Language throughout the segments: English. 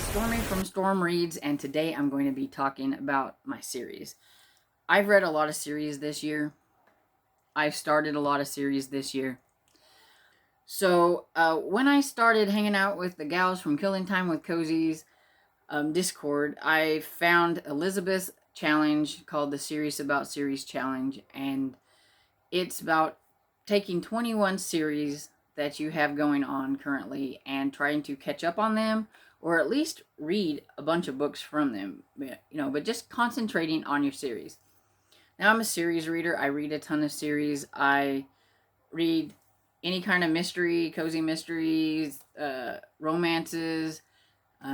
is Stormy from Storm Reads, and today I'm going to be talking about my series. I've read a lot of series this year. I've started a lot of series this year. So, when I started hanging out with the gals from Killing Time with Cozy's Discord, I found Elizabeth's challenge called the Series About Series Challenge, and it's about taking 21 series that you have going on currently and trying to catch up on them, or at least read a bunch of books from them, but just concentrating on your series. Now, I'm a series reader. I read a ton of series. I read any kind of mystery, cozy mysteries, romances,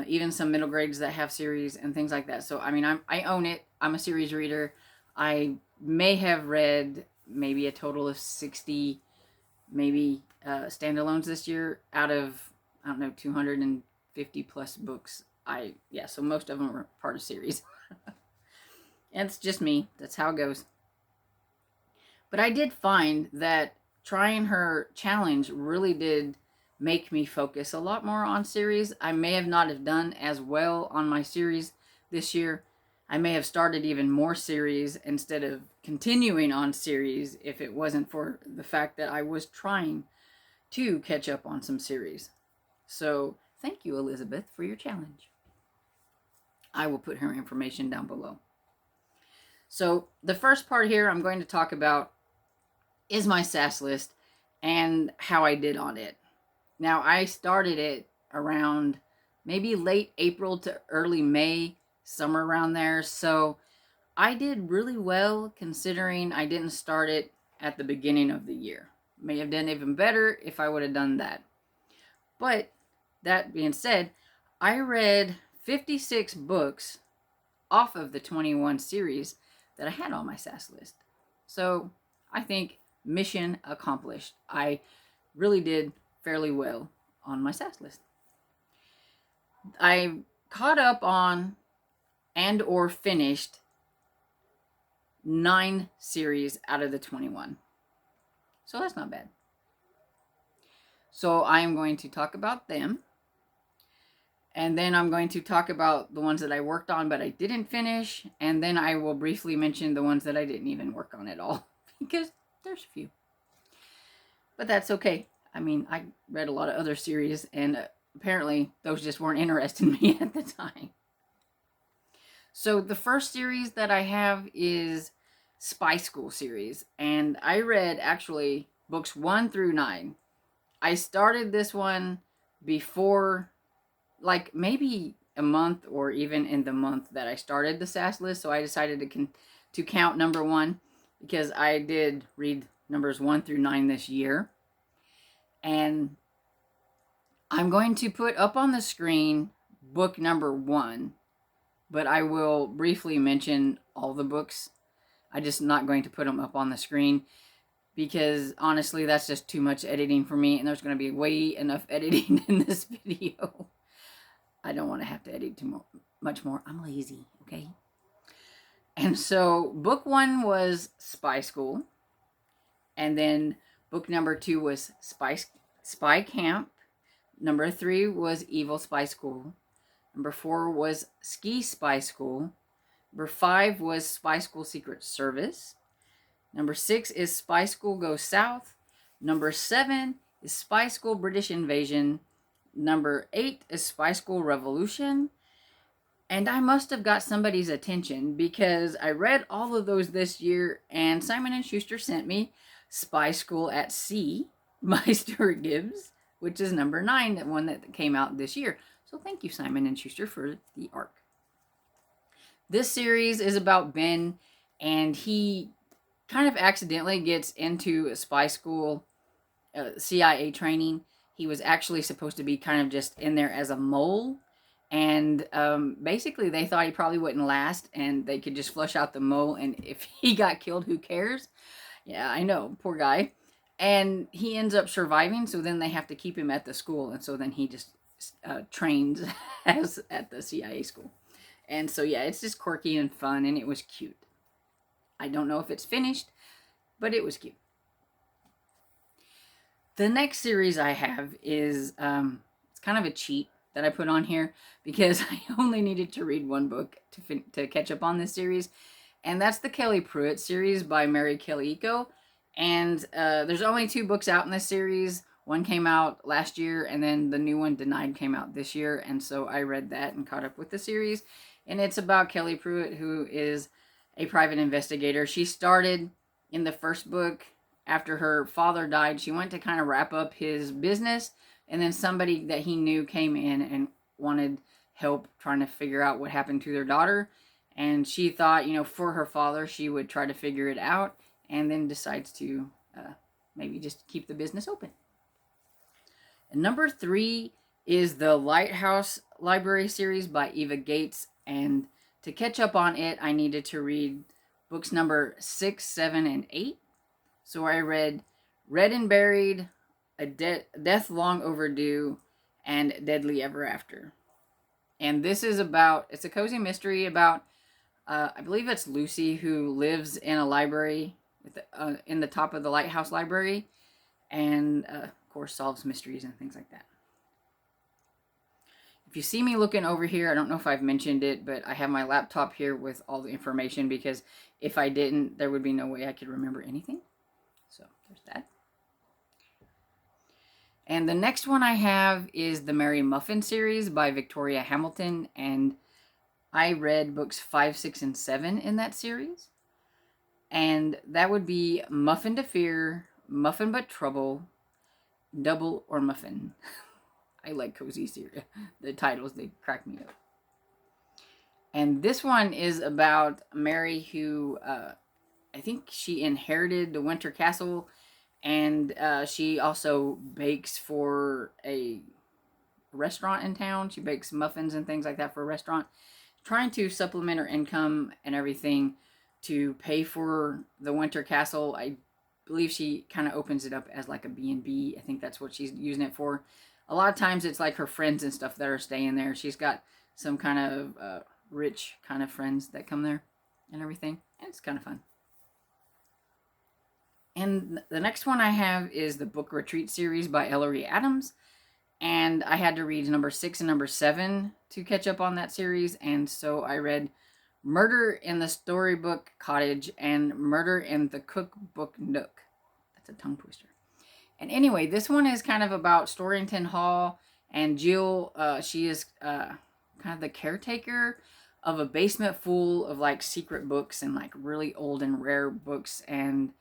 even some middle grades that have series and things like that. So, I own it. I'm a series reader. I may have read maybe a total of 60, maybe standalones this year out of, 250 plus books. So most of them are part of series. And it's just me. That's how it goes. But I did find that trying her challenge really did make me focus a lot more on series. I may have not have done as well on my series this year. I may have started even more series instead of continuing on series if it wasn't for the fact that I was trying to catch up on some series. So thank you, Elizabeth, for your challenge. I will put her information down below. So the first part here I'm going to talk about is my SAS list and how I did on it. Now, I started it around maybe late April to early May, somewhere around there. So I did really well considering I didn't start it at the beginning of the year. May have done even better if I would have done that. But that being said, I read 56 books off of the 21 series that I had on my SAS list. So I think mission accomplished. I really did fairly well on my SAS list. I caught up on and or finished 9 series out of the 21. So that's not bad. So I am going to talk about them. And then I'm going to talk about the ones that I worked on but I didn't finish. And then I will briefly mention the ones that I didn't even work on at all. Because there's a few. But that's okay. I read a lot of other series, and apparently those just weren't interesting me at the time. So the first series that I have is Spy School series, and I read actually books 1 through 9. I started this one before, like maybe a month or even in the month that I started the SAS list, so I decided to count number 1 because I did read numbers 1 through 9 this year. And I'm going to put up on the screen book number 1, but I will briefly mention all the books. I'm just not going to put them up on the screen because honestly, that's just too much editing for me, and there's going to be way enough editing in this video. I don't want to have to edit too much more. I'm lazy, okay? And so book 1 was Spy School, and then book number 2 was Spy Camp. Number 3 was Evil Spy School. Number 4 was Ski Spy School. Number 5 was Spy School Secret Service. Number 6 is Spy School Goes South. Number 7 is Spy School British Invasion. Number 8 is Spy School Revolution. And I must have got somebody's attention because I read all of those this year, and Simon & Schuster sent me Spy School at Sea by Stuart Gibbs, which is number 9, that one that came out this year. So thank you, Simon & Schuster, for the arc. This series is about Ben, and he kind of accidentally gets into a spy school, CIA training. He was actually supposed to be kind of just in there as a mole, and basically they thought he probably wouldn't last, and they could just flush out the mole, and if he got killed, who cares? Yeah, I know, poor guy. And he ends up surviving, so then they have to keep him at the school, and so then he just trains as at the CIA school. And so yeah, it's just quirky and fun, and it was cute. I don't know if it's finished, but it was cute. The next series I have is it's kind of a cheat that I put on here because I only needed to read one book to catch up on this series. And that's the Kelly Pruitt series by Mary Kelly Eco. And there's only 2 books out in this series. One came out last year, and then the new one, Denied, came out this year. And so I read that and caught up with the series. And it's about Kelly Pruitt, who is a private investigator. She started in the first book after her father died. She went to kind of wrap up his business, and then somebody that he knew came in and wanted help trying to figure out what happened to their daughter. And she thought, you know, for her father, she would try to figure it out, and then decides to maybe just keep the business open. And number 3 is the Lighthouse Library series by Eva Gates. And to catch up on it, I needed to read books number 6, 7, and 8. So I read Read and Buried, A Death Long Overdue, and Deadly Ever After. And this is about, it's a cozy mystery about, I believe it's Lucy, who lives in a library with in the top of the Lighthouse Library, and of course solves mysteries and things like that. If you see me looking over here, I don't know if I've mentioned it, but I have my laptop here with all the information, because if I didn't, there would be no way I could remember anything. So there's that. And the next one I have is the Mary Muffin series by Victoria Hamilton, and I read books 5, 6, and 7 in that series. And that would be Muffin to Fear, Muffin But Trouble, Double or Muffin. I like cozy series. The titles, they crack me up. And this one is about Mary, who I think she inherited the Winter Castle, and she also bakes for a restaurant in town. She bakes muffins and things like that for a restaurant, trying to supplement her income and everything to pay for the Winter Castle. I believe she kind of opens it up as like a B&B. I think that's what she's using it for. A lot of times it's like her friends and stuff that are staying there. She's got some kind of rich kind of friends that come there and everything. And it's kind of fun. And the next one I have is the Book Retreat series by Ellery Adams. And I had to read number 6 and number 7 to catch up on that series. And so I read Murder in the Storybook Cottage and Murder in the Cookbook Nook. That's a tongue twister. And anyway, this one is kind of about Storrington Hall, and Jill, she is kind of the caretaker of a basement full of like secret books and like really old and rare books, and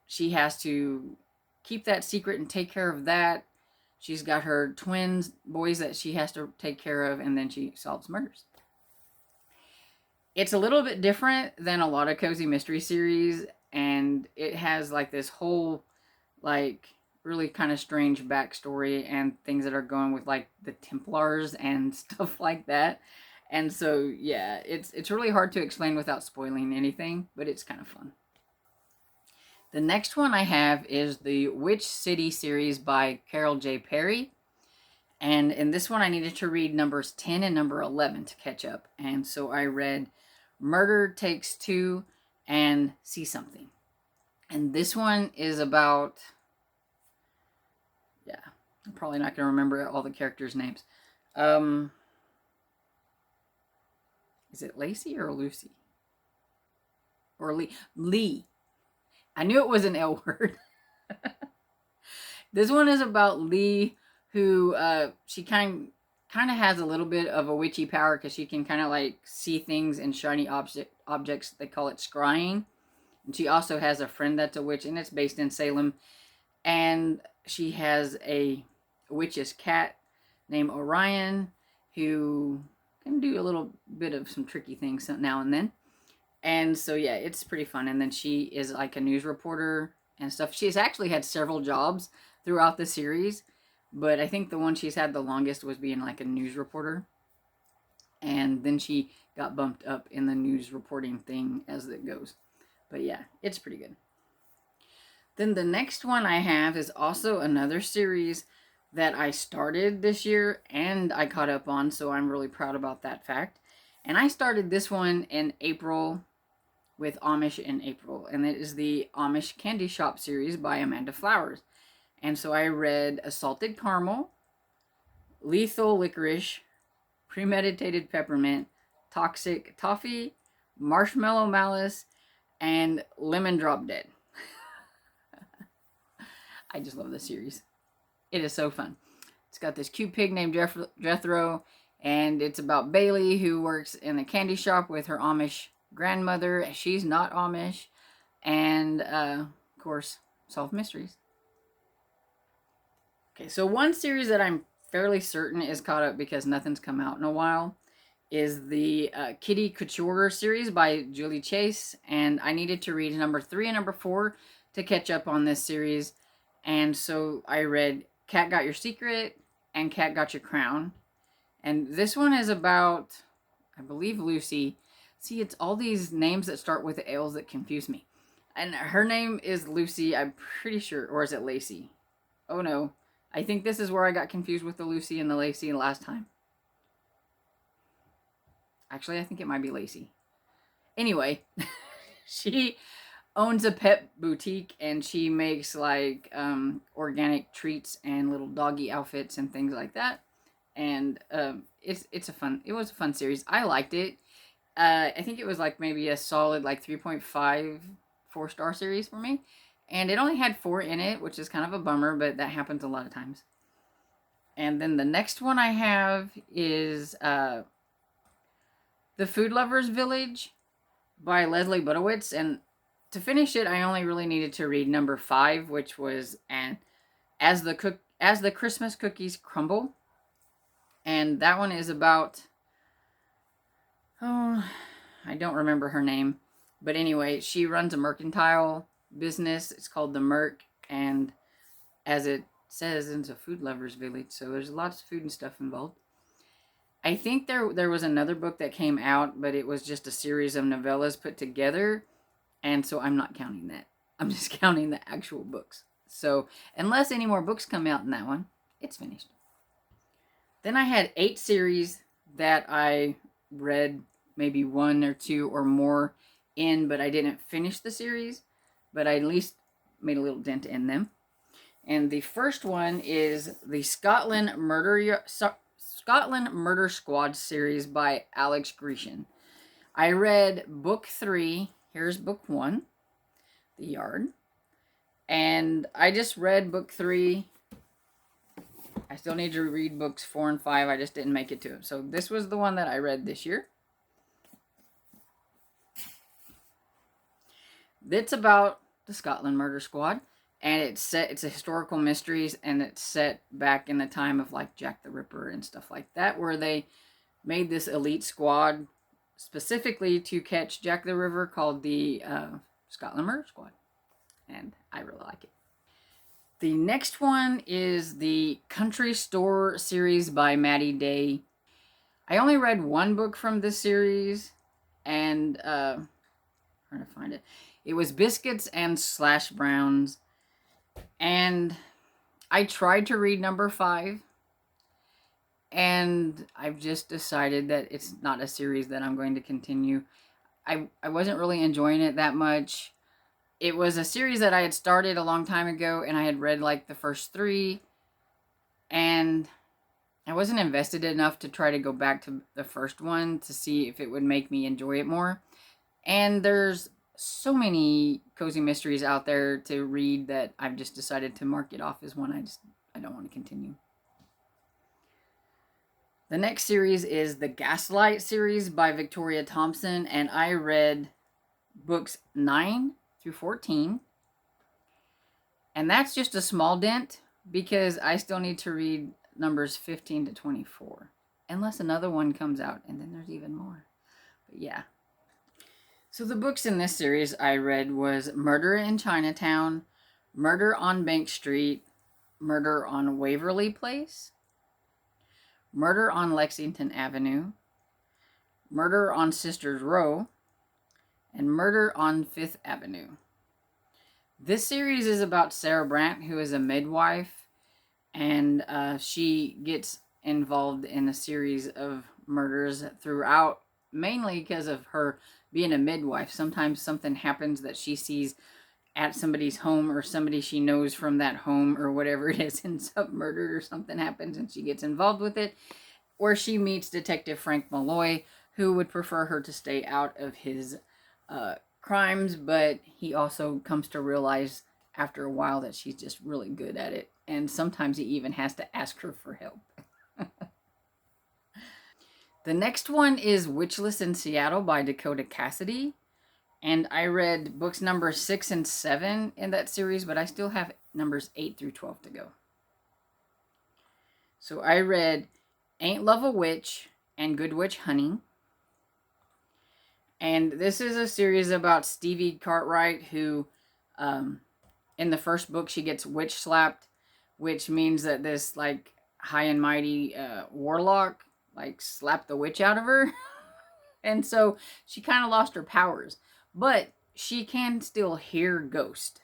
she has to keep that secret and take care of that. She's got her twins, boys that she has to take care of, and then she solves murders. It's a little bit different than a lot of cozy mystery series, and it has like this whole like really kind of strange backstory and things that are going with like the Templars and stuff like that. And so yeah, it's really hard to explain without spoiling anything, but it's kind of fun. The next one I have is the Witch City series by Carol J. Perry. And in this one I needed to read numbers 10 and number 11 to catch up. And so I read Murder Takes Two and See Something. And this one is about, yeah, I'm probably not going to remember all the characters' names. Is it Lacey or Lucy? Or Lee? Lee. I knew it was an L word. This one is about Lee, who she kind of has a little bit of a witchy power, because she can kind of like see things in shiny objects. They call it scrying. And she also has a friend that's a witch, and it's based in Salem. And she has a witch's cat named Orion, who can do a little bit of some tricky things now and then. And so, yeah, it's pretty fun. And then she is like a news reporter and stuff. She's actually had several jobs throughout the series, but I think the one she's had the longest was being like a news reporter. And then she got bumped up in the news reporting thing as it goes. But yeah, it's pretty good. Then the next one I have is also another series that I started this year and I caught up on, so I'm really proud about that fact. And I started this one in April with Amish in April, and it is the Amish Candy Shop series by Amanda Flowers. And so I read Assaulted Caramel, lethal licorice, premeditated peppermint, toxic toffee, marshmallow malice, and lemon drop dead. I just love this series. It is so fun. It's got this cute pig named Jethro, and it's about Bailey, who works in a candy shop with her Amish grandmother. She's not Amish. And, of course, solve mysteries. Okay, so one series that I'm fairly certain is caught up because nothing's come out in a while is the Kitty Couture series by Julie Chase. And I needed to read number 3 and number 4 to catch up on this series. And so I read Cat Got Your Secret and Cat Got Your Crown. And this one is about, I believe, Lucy. See, it's all these names that start with L's that confuse me. And her name is Lucy, I'm pretty sure. Or is it Lacey? Oh, no. I think this is where I got confused with the Lucy and the Lacey last time. Actually, I think it might be Lacey. Anyway, she owns a pet boutique, and she makes, like, organic treats and little doggy outfits and things like that. And it was a fun series. I liked it. I think it was like maybe a solid like 3.5 4-star series for me. And it only had 4 in it, which is kind of a bummer, but that happens a lot of times. And then the next one I have is The Food Lovers Village by Leslie Budowitz. And to finish it, I only really needed to read number 5, which was As the Christmas Cookies Crumble. And that one is about, oh, I don't remember her name. But anyway, she runs a mercantile business. It's called The Merc. And as it says, it's a food lover's village. So there's lots of food and stuff involved. I think there was another book that came out, but it was just a series of novellas put together. And so I'm not counting that. I'm just counting the actual books. So unless any more books come out in that one, it's finished. Then I had 8 series that I read maybe 1 or 2 or more in, but I didn't finish the series, but I at least made a little dent in them. And the first one is the Scotland Murder Squad series by Alex Grecian. I read book 3. Here's book 1, The Yard. And I just read book 3. I still need to read books 4 and 5. I just didn't make it to them. So this was the one that I read this year. It's about the Scotland Murder Squad. And it's a historical mysteries, and it's set back in the time of like Jack the Ripper and stuff like that, where they made this elite squad specifically to catch Jack the Ripper called the Scotland Murder Squad. And I really like it. The next one is the Country Store series by Maddie Day. I only read 1 book from this series, and I'm trying to find it. It was Biscuits and Slash Browns. And I tried to read number 5. And I've just decided that it's not a series that I'm going to continue. I wasn't really enjoying it that much. It was a series that I had started a long time ago, and I had read like the first 3. And I wasn't invested enough to try to go back to the first one to see if it would make me enjoy it more. And there's so many cozy mysteries out there to read that I've just decided to mark it off as one I don't want to continue. The next series is the Gaslight series by Victoria Thompson, and I read books 9 through 14. And that's just a small dent because I still need to read numbers 15 to 24. Unless another one comes out, and then there's even more. But yeah. So the books in this series I read was Murder in Chinatown, Murder on Bank Street, Murder on Waverly Place, Murder on Lexington Avenue, Murder on Sisters Row, and Murder on Fifth Avenue. This series is about Sarah Brandt, who is a midwife, and she gets involved in a series of murders throughout, mainly because of her being a midwife. Sometimes something happens that she sees at somebody's home or somebody she knows from that home or whatever it is ends up murdered or something happens and she gets involved with it. Or she meets Detective Frank Malloy, who would prefer her to stay out of his crimes, but he also comes to realize after a while that she's just really good at it. And sometimes he even has to ask her for help. The next one is Witchless in Seattle by DAKOTA CASSIDY. And I read books number 6 and 7 in that series, but I still have numbers 8 through 12 to go. So I read Ain't Love a Witch and Good Witch Hunting. And this is a series about Stevie Cartwright, who in the first book she gets witch slapped, which means that this like high and mighty warlock like slapped the witch out of her. And so she kind of lost her powers, but she can still hear ghosts.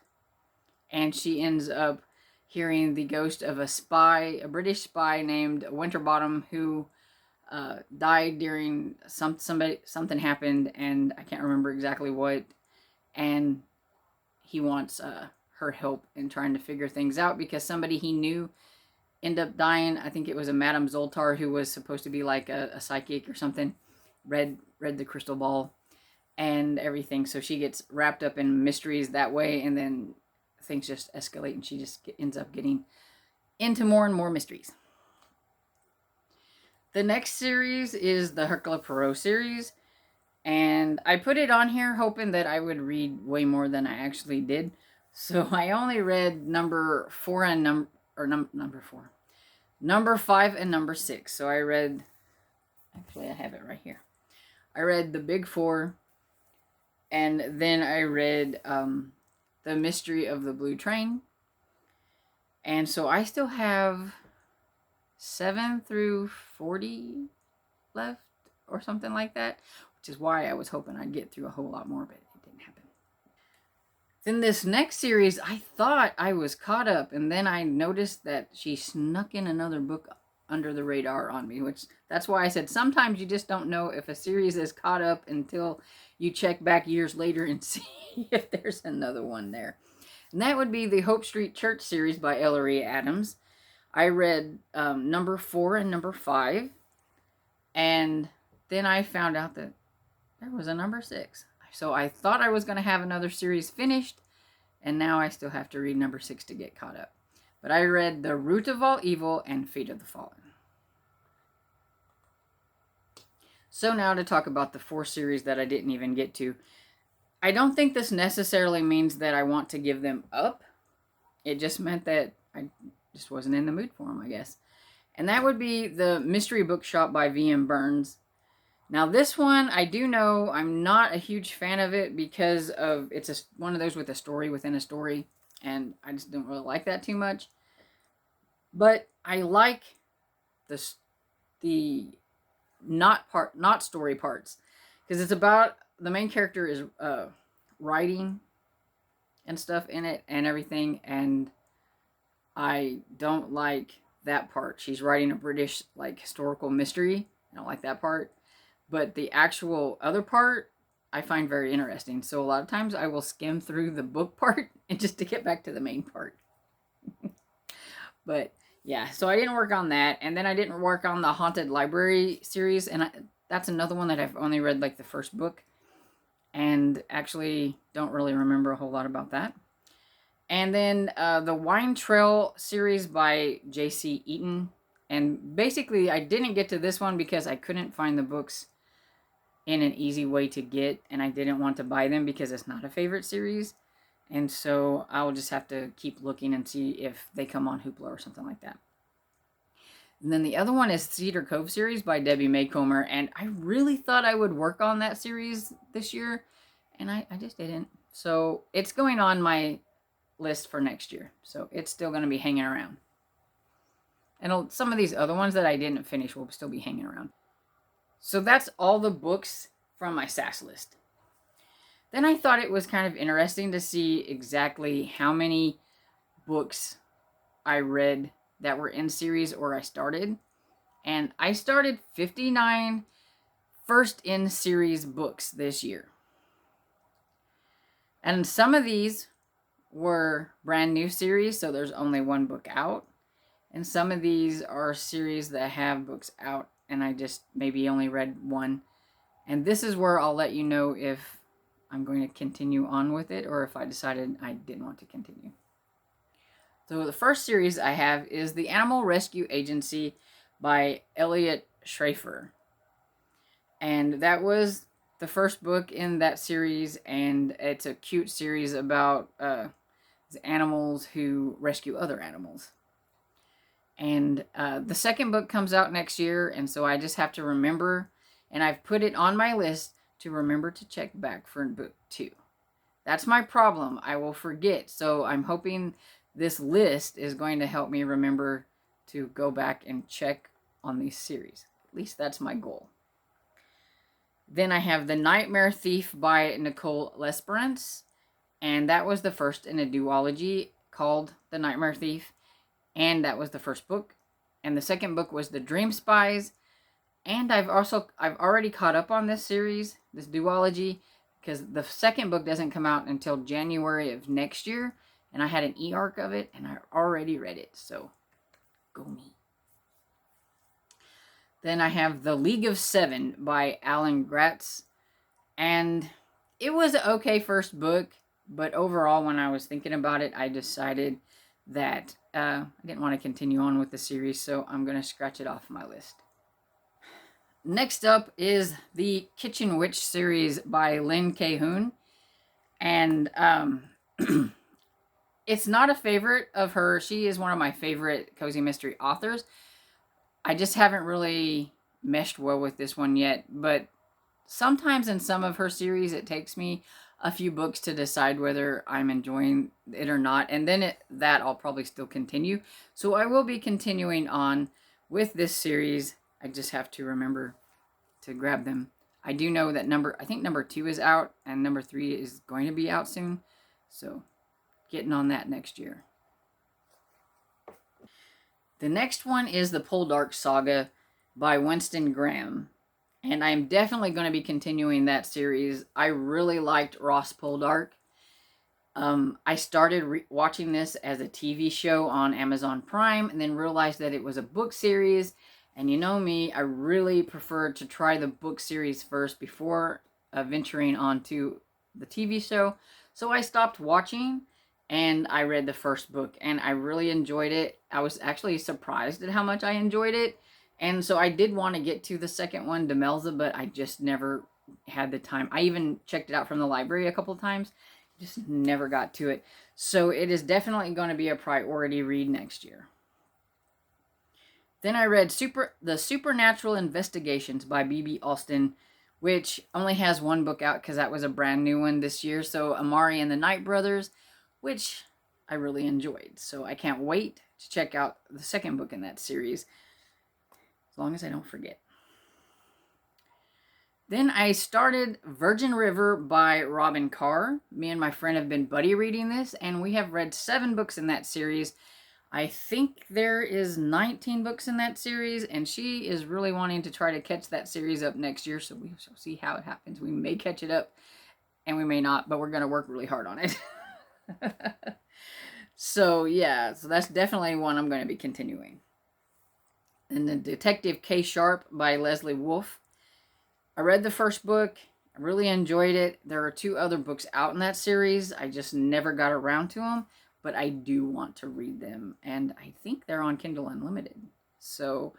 And she ends up hearing the ghost of a spy, a British spy named Winterbottom, who died during something happened, and I can't remember exactly what. And he wants her help in trying to figure things out because somebody he knew ended up dying. I think it was a Madame Zoltar, who was supposed to be like a psychic or something. Read the crystal ball and everything. So she gets wrapped up in mysteries that way, and then things just escalate, and she just ends up getting into more and more mysteries. The next series is the Hercule Poirot series, and I put it on here hoping that I would read way more than I actually did. So I only read number 4 and number 5 and number 6. So I read, actually I have it right here. I read the Big Four, and then I read The Mystery of the Blue Train. And so I still have 7 through 40 left or something like that, which is why I was hoping I'd get through a whole lot more, but it didn't happen. Then this next series, I thought I was caught up, and then I noticed that she snuck in another book under the radar on me, which that's why I said sometimes you just don't know if a series is caught up until you check back years later and see if there's another one there. And that would be the Hope Street Church series by Ellery Adams. I read number 4 and number 5, and then I found out that there was a number 6. So I thought I was going to have another series finished, and now I still have to read number 6 to get caught up. But I read The Root of All Evil and Fate of the Fallen. So now to talk about the 4 series that I didn't even get to. I don't think this necessarily means that I want to give them up. It just meant that I just wasn't in the mood for them, I guess. And that would be The Mystery Bookshop by V.M. Burns. Now this one, I do know I'm not a huge fan of it because of it's one of those with a story within a story, and I just don't really like that too much. But I like the not story parts, because it's about the main character is writing and stuff in it and everything, and I don't like that part. She's writing a British like historical mystery. I don't like that part. But the actual other part, I find very interesting. So a lot of times I will skim through the book part and just to get back to the main part. But yeah, so I didn't work on that. And then I didn't work on the Haunted Library series. And that's another one that I've only read like the first book. And actually don't really remember a whole lot about that. And then the Wine Trail series by J.C. Eaton. And basically I didn't get to this one because I couldn't find the books in an easy way to get, and I didn't want to buy them because it's not a favorite series, and so I'll just have to keep looking and see if they come on Hoopla or something like that. And then the other one is Cedar Cove series by Debbie Maycomer, and I really thought I would work on that series this year, and I just didn't. So it's going on my list for next year, so it's still going to be hanging around. And some of these other ones that I didn't finish will still be hanging around. So that's all the books from my SAS list. Then I thought it was kind of interesting to see exactly how many books I read that were in series or I started. And I started 59 first in series books this year. And some of these were brand new series, so there's only one book out. And some of these are series that have books out, and I just maybe only read one. And this is where I'll let you know if I'm going to continue on with it or if I decided I didn't want to continue. So the first series I have is The Animal Rescue Agency by Elliot Schrafer. And that was the first book in that series, and it's a cute series about animals who rescue other animals. And the second book comes out next year, and so I just have to remember, and I've put it on my list to remember to check back for book 2. That's my problem. I will forget. So I'm hoping this list is going to help me remember to go back and check on these series. At least that's my goal. Then I have The Nightmare Thief by Nicole Lesperance. And that was the first in a duology called The Nightmare Thief. And that was the first book. And the second book was The Dream Spies. And I've already caught up on this series, this duology, because the second book doesn't come out until January of next year. And I had an e-arc of it, and I already read it. So, go me. Then I have The League of Seven by Alan Gratz. And it was an okay first book. But overall, when I was thinking about it, I decided that I didn't want to continue on with the series. So, I'm going to scratch it off my list. Next up is the Kitchen Witch series by Lynn Cahoon. And it's not a favorite of her. She is one of my favorite cozy mystery authors. I just haven't really meshed well with this one yet. But sometimes in some of her series, it takes me a few books to decide whether I'm enjoying it or not. And then that I'll probably still continue. So I will be continuing on with this series. I just have to remember to grab them. I do know that I think number 2 is out, and number 3 is going to be out soon. So, getting on that next year. The next one is the Poldark Saga by Winston Graham. And I'm definitely going to be continuing that series. I really liked Ross Poldark. I started watching this as a TV show on Amazon Prime, and then realized that it was a book series. And you know me, I really prefer to try the book series first before venturing on to the TV show. So I stopped watching, and I read the first book, and I really enjoyed it. I was actually surprised at how much I enjoyed it. And so I did want to get to the second one, Demelza, but I just never had the time. I even checked it out from the library a couple times. Just never got to it. So it is definitely going to be a priority read next year. Then I read The Supernatural Investigations by B.B. Alston, which only has one book out because that was a brand new one this year. So Amari and the Night Brothers, which I really enjoyed. So I can't wait to check out the second book in that series, as long as I don't forget. Then I started Virgin River by Robin Carr. Me and my friend have been buddy reading this, and we have read 7 books in that series. I think there is 19 books in that series, and she is really wanting to try to catch that series up next year, so we shall see how it happens. We may catch it up, and we may not, but we're going to work really hard on it. So, yeah, so that's definitely one I'm going to be continuing. And then Detective K. Sharp by Leslie Wolfe. I read the first book. I really enjoyed it. There are 2 other books out in that series. I just never got around to them. But I do want to read them, and I think they're on Kindle Unlimited. So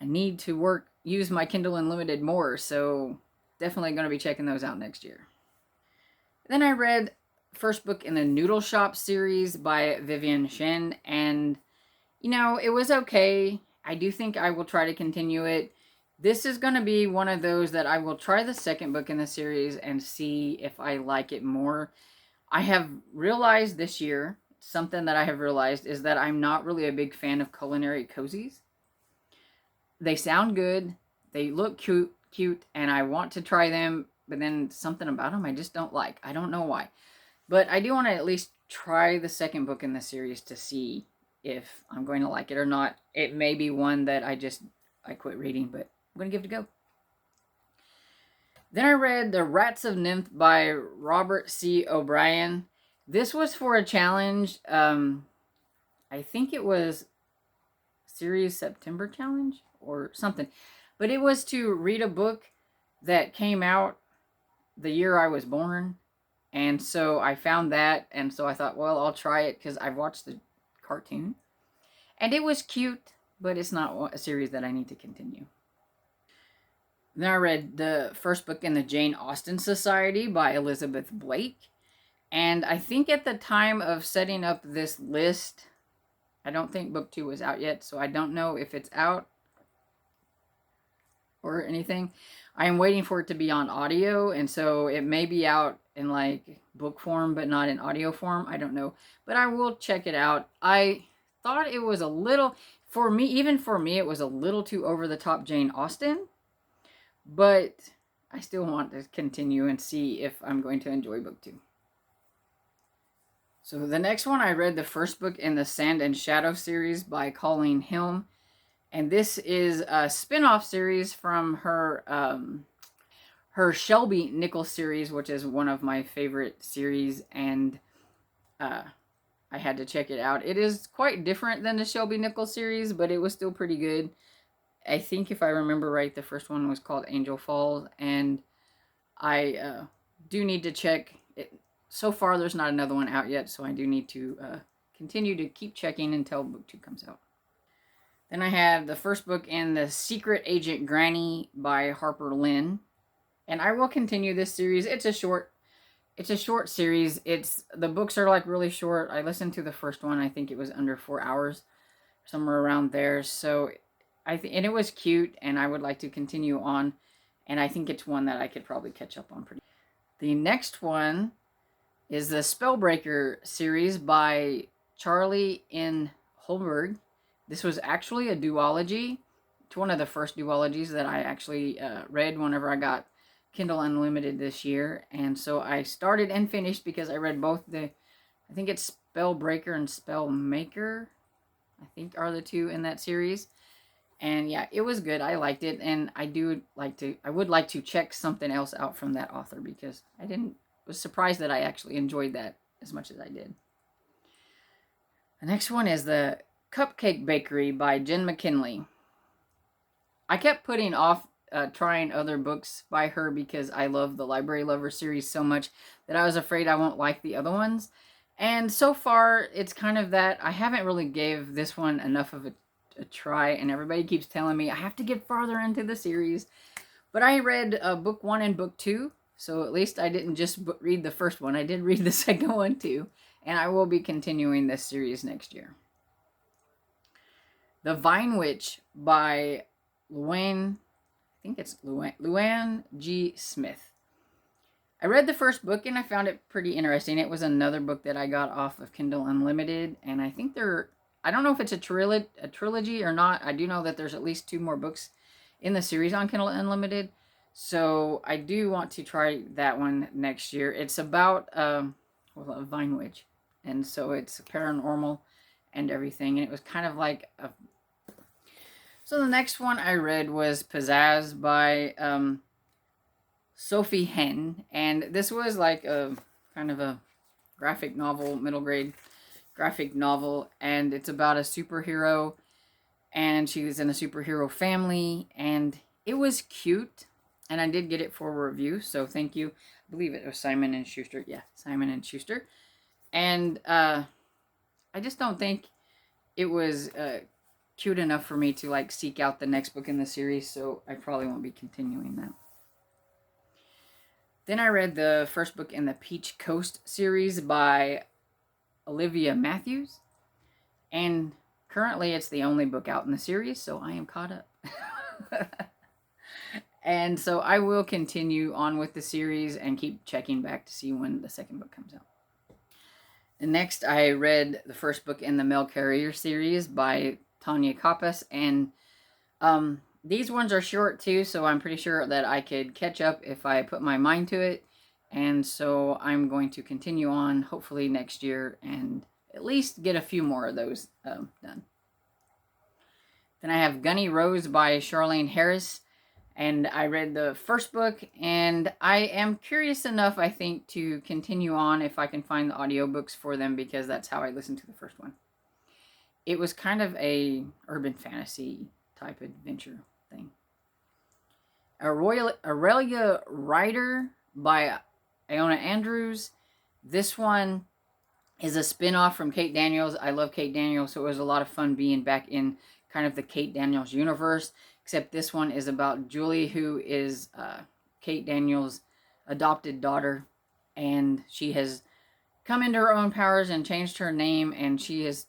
I need to use my Kindle Unlimited more, so definitely going to be checking those out next year. Then I read first book in the Noodle Shop series by Vivian Shen, and, you know, it was okay. I do think I will try to continue it. This is going to be one of those that I will try the second book in the series and see if I like it more. I have realized this year, something that I have realized is that I'm not really a big fan of culinary cozies. They sound good, they look cute, and I want to try them, but then something about them I just don't like. I don't know why. But I do want to at least try the second book in the series to see if I'm going to like it or not. It may be one that I quit reading, but I'm going to give it a go. Then I read The Rats of Nymph by Robert C. O'Brien. This was for a challenge. I think it was Series September challenge or something. But it was to read a book that came out the year I was born. And so I found that. And so I thought, well, I'll try it because I've watched the cartoon. And it was cute, but it's not a series that I need to continue. Then I read the first book in the Jane Austen Society by Elizabeth Blake. And I think at the time of setting up this list, I don't think book 2 was out yet, so I don't know if it's out or anything. I am waiting for it to be on audio, and so it may be out in like book form, but not in audio form. I don't know, but I will check it out. I thought it was a little, for me, even for me, it was a little too over the top Jane Austen, but I still want to continue and see if I'm going to enjoy book 2. So the next one, I read the first book in the Sand and Shadow series by Colleen Hilm. And this is a spin-off series from her her Shelby Nichols series, which is one of my favorite series. And I had to check it out. It is quite different than the Shelby Nichols series, but it was still pretty good. I think if I remember right, the first one was called Angel Falls. And I do need to check it. So far, there's not another one out yet, so I do need to continue to keep checking until book 2 comes out. Then I have the first book in the Secret Agent Granny by Harper Lynn, and I will continue this series. It's a short series. The books are like really short. I listened to the first one. I think it was under 4 hours, somewhere around there. So and it was cute, and I would like to continue on, and I think it's one that I could probably catch up on pretty. The next one is the Spellbreaker series by Charlie N. Holberg. This was actually a duology. It's one of the first duologies that I actually read whenever I got Kindle Unlimited this year. And so I started and finished because I read both I think it's Spellbreaker and Spellmaker, I think are the two in that series. And yeah, it was good. I liked it. And I would like to check something else out from that author because was surprised that I actually enjoyed that as much as I did. The next one is the Cupcake Bakery by Jen McKinley. I kept putting off trying other books by her because I love the Library Lover series so much that I was afraid I won't like the other ones. And so far, it's kind of that. I haven't really gave this one enough of a try, and everybody keeps telling me I have to get farther into the series. But I read book 1 and book 2. So at least I didn't just read the first one. I did read the second one too. And I will be continuing this series next year. The Vine Witch by Luann G. Smith. I read the first book and I found it pretty interesting. It was another book that I got off of Kindle Unlimited. And I think I don't know if it's a trilogy or not. I do know that there's at least 2 more books in the series on Kindle Unlimited. So I do want to try that one next year. It's about a Vine Witch, and so it's paranormal and everything. And it was kind of like So the next one I read was Pizzazz by Sophie Henn, and this was like a kind of a graphic novel, middle grade graphic novel, and it's about a superhero, and she's in a superhero family, and it was cute. And I did get it for a review, so thank you. I believe it was Simon & Schuster. Yeah, Simon & Schuster. And I just don't think it was cute enough for me to like seek out the next book in the series, so I probably won't be continuing that. Then I read the first book in the Peach Coast series by Olivia Matthews. And currently it's the only book out in the series, so I am caught up. And so I will continue on with the series and keep checking back to see when the second book comes out. And next, I read the first book in the Mail Carrier series by Tanya Kappas. And these ones are short too, so I'm pretty sure that I could catch up if I put my mind to it. And so I'm going to continue on, hopefully next year, and at least get a few more of those done. Then I have Gunny Rose by Charlene Harris. And I read the first book, and I am curious enough, I think, to continue on if I can find the audiobooks for them, because that's how I listened to the first one. It was kind of a urban fantasy type adventure thing. Aurelia Rider by Iona Andrews. This one is a spin-off from Kate Daniels. I love Kate Daniels, so it was a lot of fun being back in kind of the Kate Daniels universe, except this one is about Julie, who is Kate Daniels' adopted daughter, and she has come into her own powers and changed her name, and she is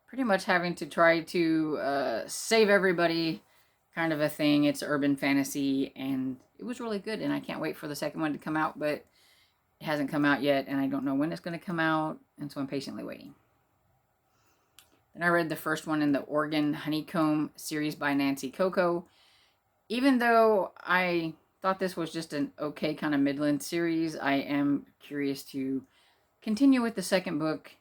pretty much having to try to save everybody, kind of a thing. It's urban fantasy, and it was really good, and I can't wait for the second one to come out, but it hasn't come out yet, and I don't know when it's going to come out, and so I'm patiently waiting. Then I read the first one in the Oregon Honeycomb series by Nancy Coco. Even though I thought this was just an okay kind of Midland series, I am curious to continue with the second book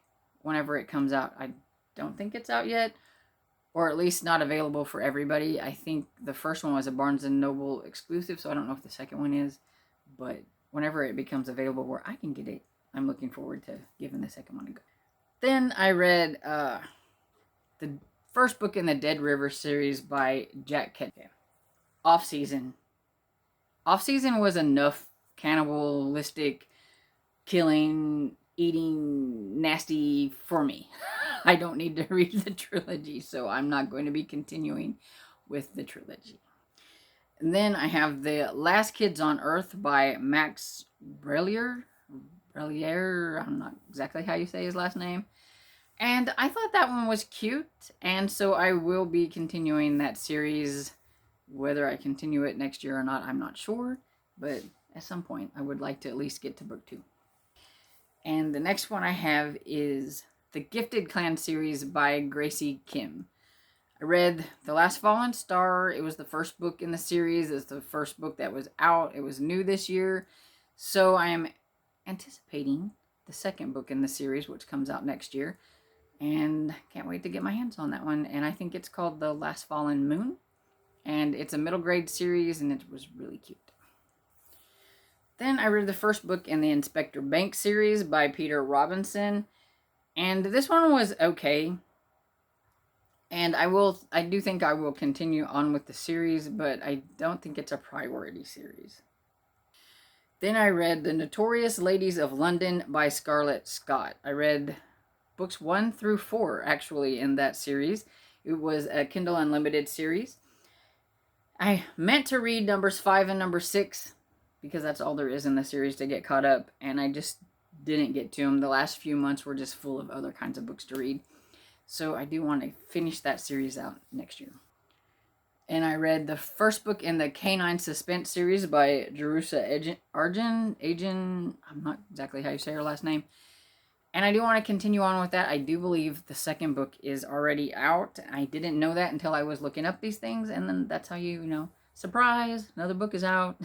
whenever it comes out. I don't think it's out yet, or at least not available for everybody. I think the first one was a Barnes & Noble exclusive, so I don't know if the second one is, but whenever it becomes available where I can get it, I'm looking forward to giving the second one a go. Then I read the first book in the Dead River series by Jack Ketchum. Off-Season. Off-Season was enough cannibalistic, killing, eating, nasty for me. I don't need to read the trilogy, so I'm not going to be continuing with the trilogy. And then I have The Last Kids on Earth by Max Brellier. I'm not exactly how you say his last name. And I thought that one was cute, and so I will be continuing that series. Whether I continue it next year or not, I'm not sure, but at some point I would like to at least get to book 2. And the next one I have is the Gifted Clan series by Gracie Kim. I read The Last Fallen Star. It was the first book in the series. It's the first book that was out. It was new this year. So I am anticipating the second book in the series, which comes out next year. And can't wait to get my hands on that one. And I think it's called The Last Fallen Moon. And it's a middle grade series, and it was really cute. Then I read the first book in the Inspector Banks series by Peter Robinson. And this one was okay. And I do think I will continue on with the series, but I don't think it's a priority series. Then I read The Notorious Ladies of London by Scarlett Scott. I read books 1 through 4, actually, in that series. It was a Kindle Unlimited series. I meant to read numbers 5 and number 6, because that's all there is in the series to get caught up, and I just didn't get to them. The last few months were just full of other kinds of books to read. So I do want to finish that series out next year. And I read the first book in the Canine Suspense series by Jerusha Agin. I'm not exactly how you say her last name. And I do want to continue on with that. I do believe the second book is already out. I didn't know that until I was looking up these things. And then that's how you surprise, another book is out.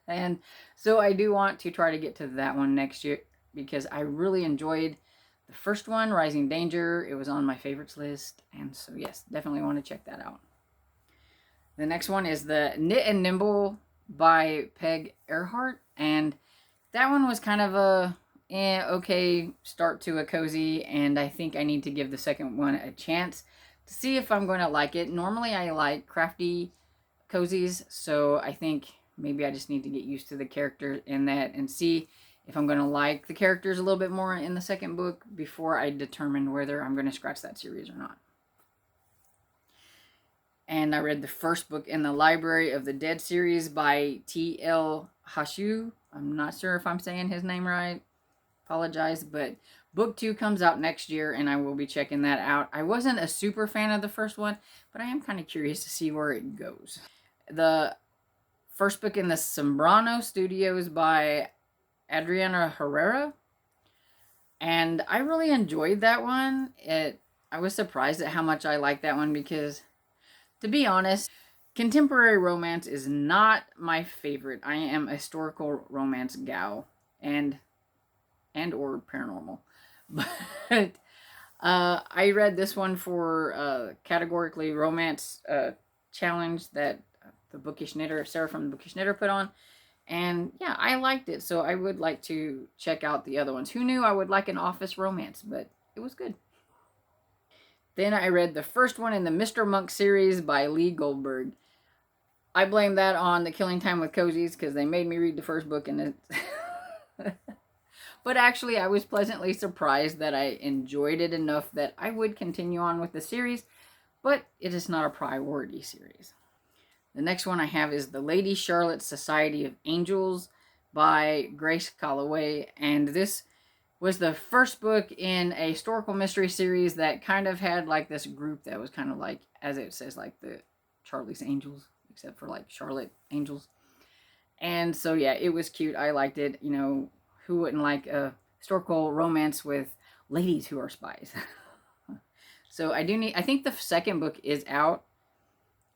And so I do want to try to get to that one next year, because I really enjoyed the first one, Rising Danger. It was on my favorites list. And so, yes, definitely want to check that out. The next one is the Knit and Nimble by Peg Earhart. And that one was kind of a okay start to a cozy. And I think I need to give the second one a chance to see if I'm going to like it. Normally I like crafty cozies. So I think maybe I just need to get used to the character in that and see if I'm going to like the characters a little bit more in the second book before I determine whether I'm going to scratch that series or not. And I read the first book in the Library of the Dead series by T.L. Hashu. I'm not sure if I'm saying his name right. Apologize, but book 2 comes out next year, and I will be checking that out. I wasn't a super fan of the first one, but I am kind of curious to see where it goes. The first book in the Sombrano Studios by Adriana Herrera. And I really enjoyed that one. I was surprised at how much I liked that one, because, to be honest, contemporary romance is not my favorite. I am a historical romance gal and or paranormal. But I read this one for categorically romance challenge that the Bookish Knitter, Sarah from the Bookish Knitter put on. And yeah, I liked it. So I would like to check out the other ones. Who knew I would like an office romance, but it was good. Then I read the first one in the Mr. Monk series by Lee Goldberg. I blame that on the Killing Time with Cozies because they made me read the first book and it... But actually, I was pleasantly surprised that I enjoyed it enough that I would continue on with the series, but it is not a priority series. The next one I have is The Lady Charlotte Society of Angels by Grace Calloway, and this was the first book in a historical mystery series that kind of had like this group that was kind of like, as it says, like the Charlie's Angels, except for like Charlotte Angels. And so yeah, it was cute. I liked it. You know, who wouldn't like a historical romance with ladies who are spies? So I think the second book is out,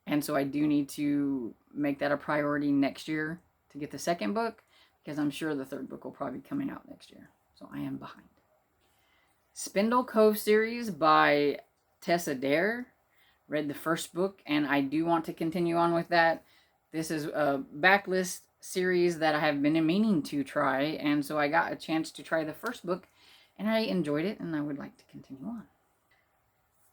and so I do need to make that a priority next year to get the second book, because I'm sure the third book will probably be coming out next year. So I am behind. Spindle Cove series by Tessa Dare. Read the first book, and I do want to continue on with that. This is a backlist series that I have been meaning to try, and so I got a chance to try the first book, and I enjoyed it, and I would like to continue on.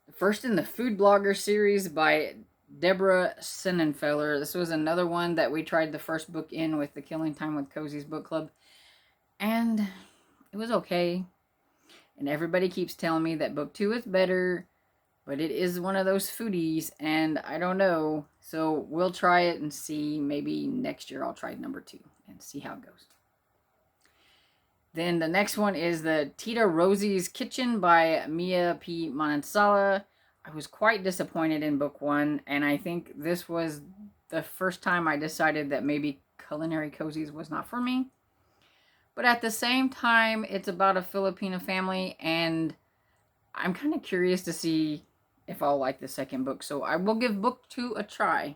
The first in the Food Blogger series by Deborah Sennenfeller. This was another one that we tried the first book in with the Killing Time with Cozies book club, and it was okay. And everybody keeps telling me that book 2 is better, but it is one of those foodies, and I don't know. So we'll try it and see. Maybe next year I'll try number 2 and see how it goes. Then the next one is the Tita Rosie's Kitchen by Mia P. Manansala. I was quite disappointed in book 1, and I think this was the first time I decided that maybe culinary cozies was not for me. But at the same time, it's about a Filipino family, and I'm kind of curious to see if I'll like the second book. So I will give book 2 a try.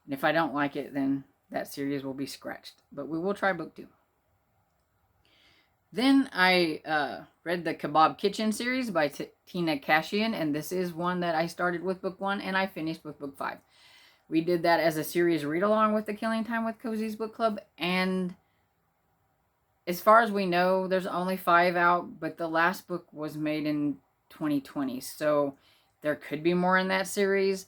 And if I don't like it, then that series will be scratched. But we will try book 2. Then I read the Kebab Kitchen series by Tina Cashian, and this is one that I started with book 1 and I finished with book 5. We did that as a series read-along with the Killing Time with Cozies book club, and as far as we know, there's only 5 out, but the last book was made in 2020, so there could be more in that series.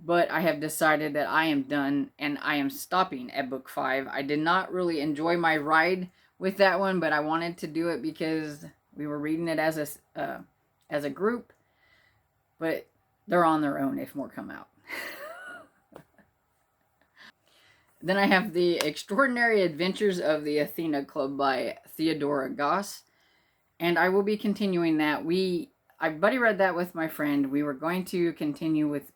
But I have decided that I am done, and I am stopping at book 5. I did not really enjoy my ride with that one, but I wanted to do it because we were reading it as a group. But they're on their own if more come out. Then I have The Extraordinary Adventures of the Athena Club by Theodora Goss. And I will be continuing that. I buddy read that with my friend. We were going to continue with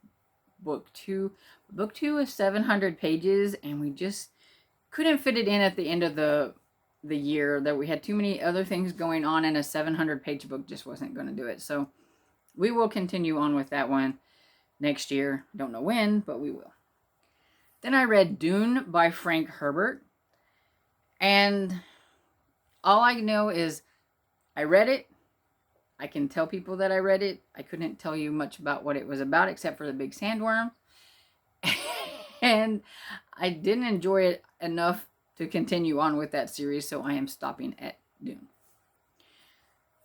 book 2. Book 2 is 700 pages, and we just couldn't fit it in at the end of the year. That we had too many other things going on, and a 700-page book just wasn't going to do it. So we will continue on with that one next year. Don't know when, but we will. Then I read Dune by Frank Herbert. And all I know is I read it. I can tell people that I read it. I couldn't tell you much about what it was about except for the big sandworm. And I didn't enjoy it enough to continue on with that series, so I am stopping at Dune.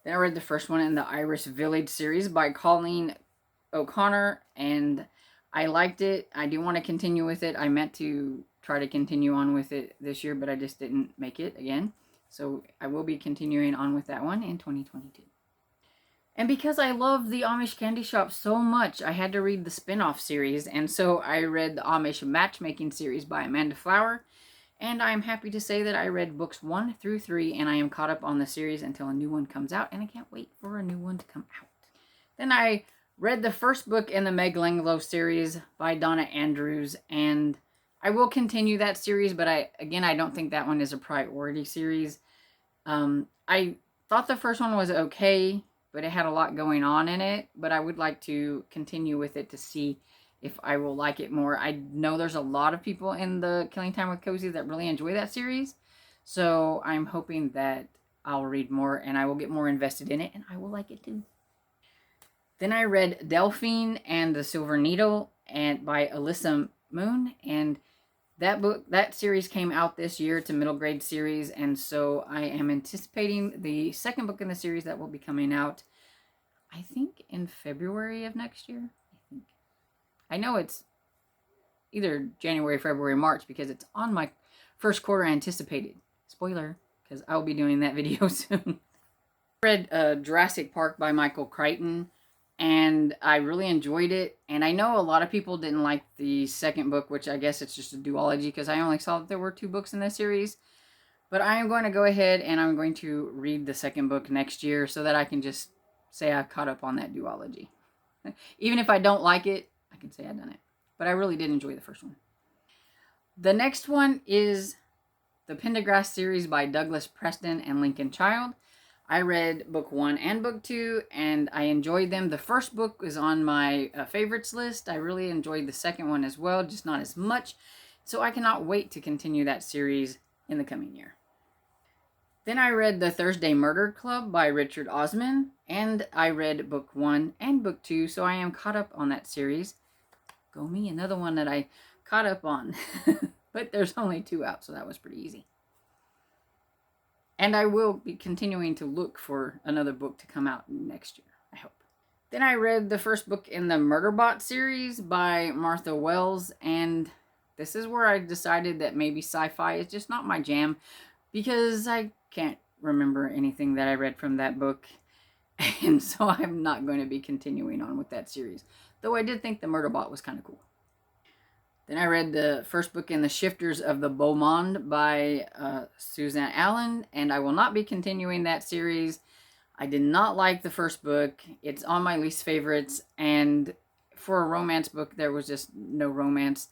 Then I read the first one in the Irish Village series by Colleen O'Connor, and I liked it. I do want to continue with it. I meant to try to continue on with it this year, but I just didn't make it again. So I will be continuing on with that one in 2022. And because I love the Amish Candy Shop so much, I had to read the spin-off series. And so I read the Amish Matchmaking series by Amanda Flower. And I'm happy to say that I read books 1 through 3, and I am caught up on the series until a new one comes out, and I can't wait for a new one to come out. Then I read the first book in the Meg Langlow series by Donna Andrews, and I will continue that series, but I don't think that one is a priority series. I thought the first one was okay, but it had a lot going on in it, but I would like to continue with it to see if I will like it more. I know there's a lot of people in the Killing Time with Cozy that really enjoy that series, so I'm hoping that I'll read more and I will get more invested in it, and I will like it too. Then I read Delphine and the Silver Needle by Alyssa Moon, and that series came out this year. It's a middle grade series, and so I am anticipating the second book in the series that will be coming out, I think, in February of next year. I know it's either January, February, March, because it's on my first quarter anticipated. Spoiler, because I'll be doing that video soon. I read Jurassic Park by Michael Crichton, and I really enjoyed it. And I know a lot of people didn't like the second book, which I guess it's just a duology, because I only saw that there were 2 books in this series. But I am going to go ahead and I'm going to read the second book next year so that I can just say I caught up on that duology. Even if I don't like it, I can say I've done it. But I really did enjoy the first one. The next one is the Pendergrass series by Douglas Preston and Lincoln Child. I read book 1 and book 2, and I enjoyed them. The first book was on my favorites list. I really enjoyed the second one as well, just not as much. So I cannot wait to continue that series in the coming year. Then I read The Thursday Murder Club by Richard Osman, and I read book 1 and book 2, so I am caught up on that series. Go me, another one that I caught up on. But there's only 2 out, so that was pretty easy. And I will be continuing to look for another book to come out next year, I hope. Then I read the first book in the Murderbot series by Martha Wells, and this is where I decided that maybe sci-fi is just not my jam, because I can't remember anything that I read from that book, and so I'm not going to be continuing on with that series. Though I did think the Murderbot was kind of cool. Then I read the first book in The Shifters of the Beaumonde by Suzanne Allen, and I will not be continuing that series. I did not like the first book. It's on my least favorites, and for a romance book, there was just no romance,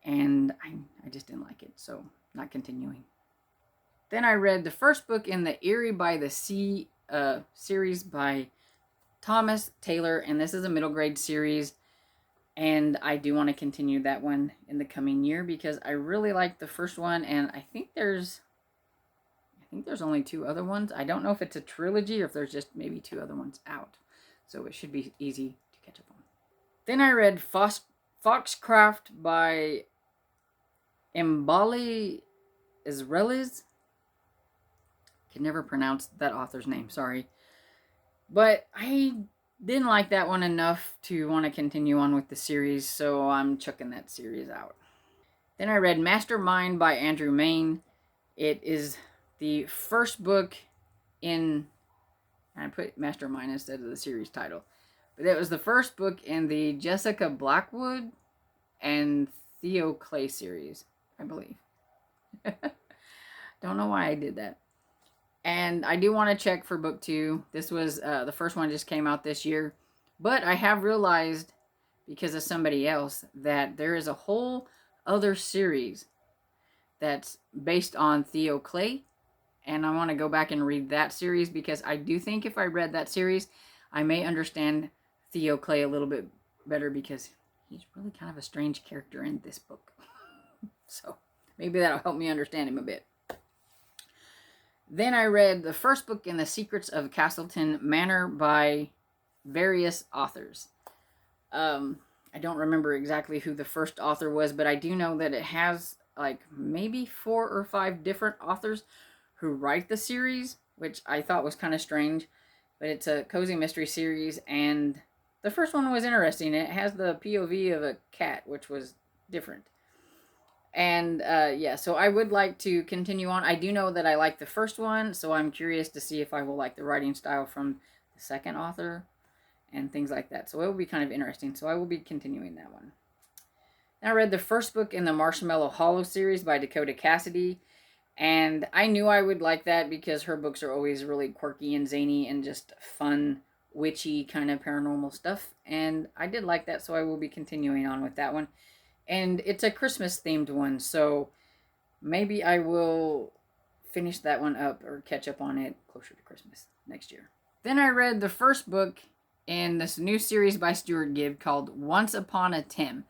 and I just didn't like it, so not continuing. Then I read the first book in the Erie by the Sea series by Thomas Taylor, and this is a middle grade series. And I do want to continue that one in the coming year because I really liked the first one, and I think there's only 2 other ones. I don't know if it's a trilogy or if there's just maybe 2 other ones out. So it should be easy to catch up on. Then I read Foxcraft by Mbali Israelis. Can never pronounce that author's name, sorry. But I didn't like that one enough to want to continue on with the series, so I'm chucking that series out. Then I read Mastermind by Andrew Mayne. It is the first book in, and I put Mastermind instead of the series title, but it was the first book in the Jessica Blackwood and Theo Clay series, I believe. Don't know why I did that. And I do want to check for book 2. This was, the first one just came out this year. But I have realized, because of somebody else, that there is a whole other series that's based on Theo Clay. And I want to go back and read that series, because I do think if I read that series, I may understand Theo Clay a little bit better, because he's really kind of a strange character in this book. So maybe that'll help me understand him a bit. Then I read the first book in the Secrets of Castleton Manor by various authors. I don't remember exactly who the first author was, but I do know that it has like maybe 4 or 5 different authors who write the series, which I thought was kind of strange. But it's a cozy mystery series, and the first one was interesting. It has the POV of a cat, which was different. And yeah, so I would like to continue on. I do know that I like the first one, so I'm curious to see if I will like the writing style from the second author and things like that. So it will be kind of interesting. So I will be continuing that one. I read the first book in the Marshmallow Hollow series by Dakota Cassidy, and I knew I would like that because her books are always really quirky and zany and just fun, witchy kind of paranormal stuff. And I did like that, so I will be continuing on with that one. And it's a Christmas-themed one, so maybe I will finish that one up or catch up on it closer to Christmas next year. Then I read the first book in this new series by Stuart Gibb called Once Upon a Tim.